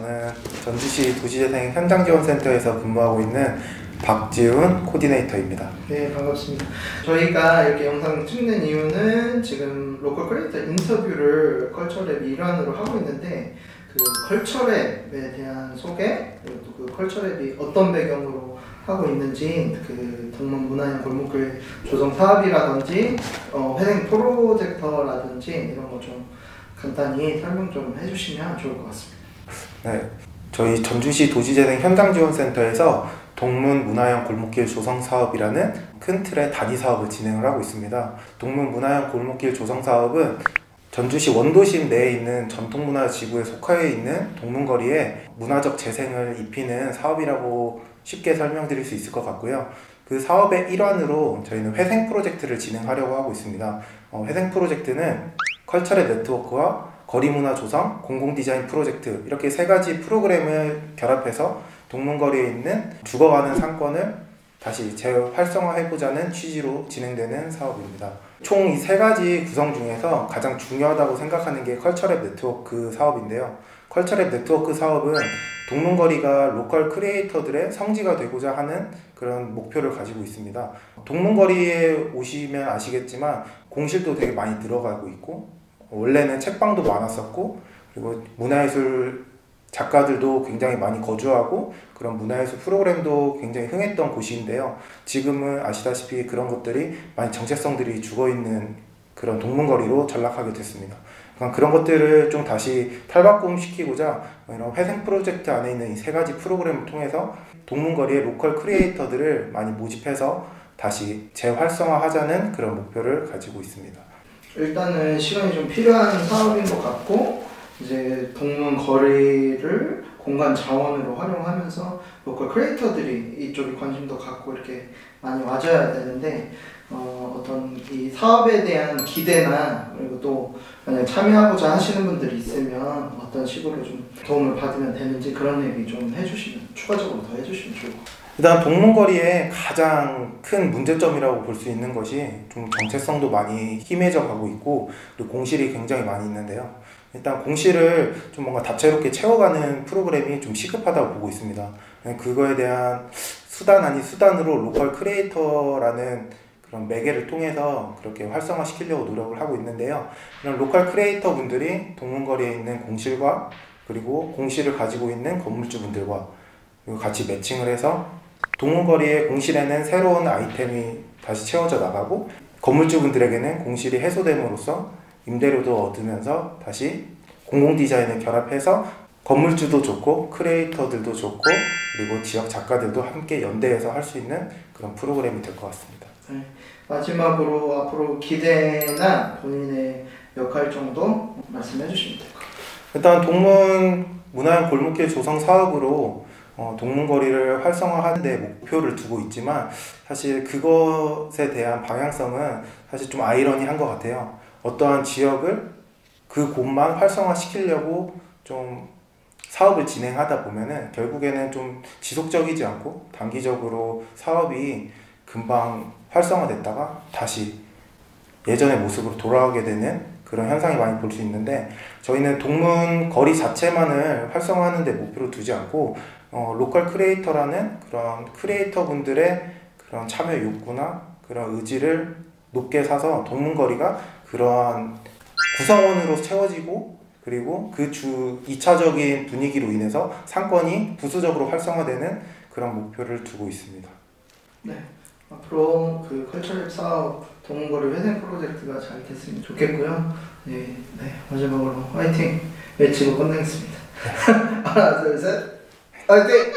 저는 전주시 도시재생 현장지원센터에서 근무하고 있는 박지훈 코디네이터입니다. 네, 반갑습니다. 저희가 이렇게 영상 찍는 이유는 지금 로컬 크리에이터 인터뷰를 컬처랩 일환으로 하고 있는데, 그 컬처랩에 대한 소개, 그리고 또 그 컬처랩이 어떤 배경으로 하고 있는지, 그 동문 문화형 골목길 조성 사업이라든지 회생 프로젝터라든지 이런 거 좀 간단히 설명 좀 해주시면 좋을 것 같습니다. 네, 저희 전주시 도시재생 현장지원센터에서 동문 문화형 골목길 조성 사업이라는 큰 틀의 단위 사업을 진행을 하고 있습니다. 동문 문화형 골목길 조성 사업은 전주시 원도심 내에 있는 전통문화 지구에 속하여 있는 동문거리에 문화적 재생을 입히는 사업이라고 쉽게 설명드릴 수 있을 것 같고요. 그 사업의 일환으로 저희는 회생 프로젝트를 진행하려고 하고 있습니다. 회생 프로젝트는 컬처랩 네트워크와 거리문화 조성, 공공디자인 프로젝트, 이렇게 세 가지 프로그램을 결합해서 동문거리에 있는 죽어가는 상권을 다시 재활성화해보자는 취지로 진행되는 사업입니다. 총 이 세 가지 구성 중에서 가장 중요하다고 생각하는 게 컬처랩 네트워크 사업인데요. 컬처랩 네트워크 사업은 동문거리가 로컬 크리에이터들의 성지가 되고자 하는 그런 목표를 가지고 있습니다. 동문거리에 오시면 아시겠지만 공실도 되게 많이 들어가고 있고, 원래는 책방도 많았었고, 그리고 문화예술 작가들도 굉장히 많이 거주하고 그런 문화예술 프로그램도 굉장히 흥했던 곳인데요. 지금은 아시다시피 그런 것들이 많이 정체성들이 죽어있는 그런 동문거리로 전락하게 됐습니다. 그런 것들을 좀 다시 탈바꿈시키고자 이런 회생 프로젝트 안에 있는 이 세 가지 프로그램을 통해서 동문거리의 로컬 크리에이터들을 많이 모집해서 다시 재활성화하자는 그런 목표를 가지고 있습니다. 일단은 시간이 좀 필요한 사업인 것 같고, 이제 동문 거리를 공간 자원으로 활용하면서 로컬 크리에이터들이 이쪽에 관심도 갖고 이렇게 많이 와줘야 되는데, 어떤 이 사업에 대한 기대나, 그리고 또 만약 참여하고자 하시는 분들이 있으면 어떤 식으로 좀 도움을 받으면 되는지 그런 얘기 좀 해주시면, 추가적으로 더 해주시면 좋을 것 같아요. 일단 동문거리의 가장 큰 문제점이라고 볼 수 있는 것이 좀 정체성도 많이 희미해져 가고 있고, 그리고 공실이 굉장히 많이 있는데요. 일단 공실을 좀 뭔가 다채롭게 채워가는 프로그램이 좀 시급하다고 보고 있습니다. 그거에 대한 수단 아닌 수단으로 로컬 크리에이터라는 그런 매개를 통해서 그렇게 활성화시키려고 노력을 하고 있는데요. 이런 로컬 크리에이터 분들이 동문거리에 있는 공실과 그리고 공실을 가지고 있는 건물주 분들과 같이 매칭을 해서 동문거리의 공실에는 새로운 아이템이 다시 채워져 나가고, 건물주분들에게는 공실이 해소됨으로써 임대료도 얻으면서 다시 공공디자인을 결합해서 건물주도 좋고 크리에이터들도 좋고 그리고 지역 작가들도 함께 연대해서 할 수 있는 그런 프로그램이 될 것 같습니다. 네. 마지막으로 앞으로 기대나 본인의 역할 정도 말씀해 주시면 될 것 같아요. 일단 동문 문화형 골목길 조성 사업으로 동문거리를 활성화하는 데 목표를 두고 있지만, 사실 그것에 대한 방향성은 사실 좀 아이러니한 것 같아요. 어떠한 지역을 그 곳만 활성화시키려고 좀 사업을 진행하다 보면은 결국에는 좀 지속적이지 않고 단기적으로 사업이 금방 활성화됐다가 다시 예전의 모습으로 돌아가게 되는 그런 현상이 많이 볼 수 있는데, 저희는 동문거리 자체만을 활성화하는 데 목표를 두지 않고 로컬 크리에이터라는 그런 크리에이터 분들의 그런 참여 욕구나 그런 의지를 높게 사서 동문거리가 그러한 구성원으로 채워지고, 그리고 그 2차적인 분위기로 인해서 상권이 부수적으로 활성화되는 그런 목표를 두고 있습니다. 네, 앞으로 그 컬처랩 사업 동문거리 회생 프로젝트가 잘 됐으면 좋겠고요. 네, 마지막으로 화이팅 외치고 끝내겠습니다. 하나, 둘, 셋, 화이팅!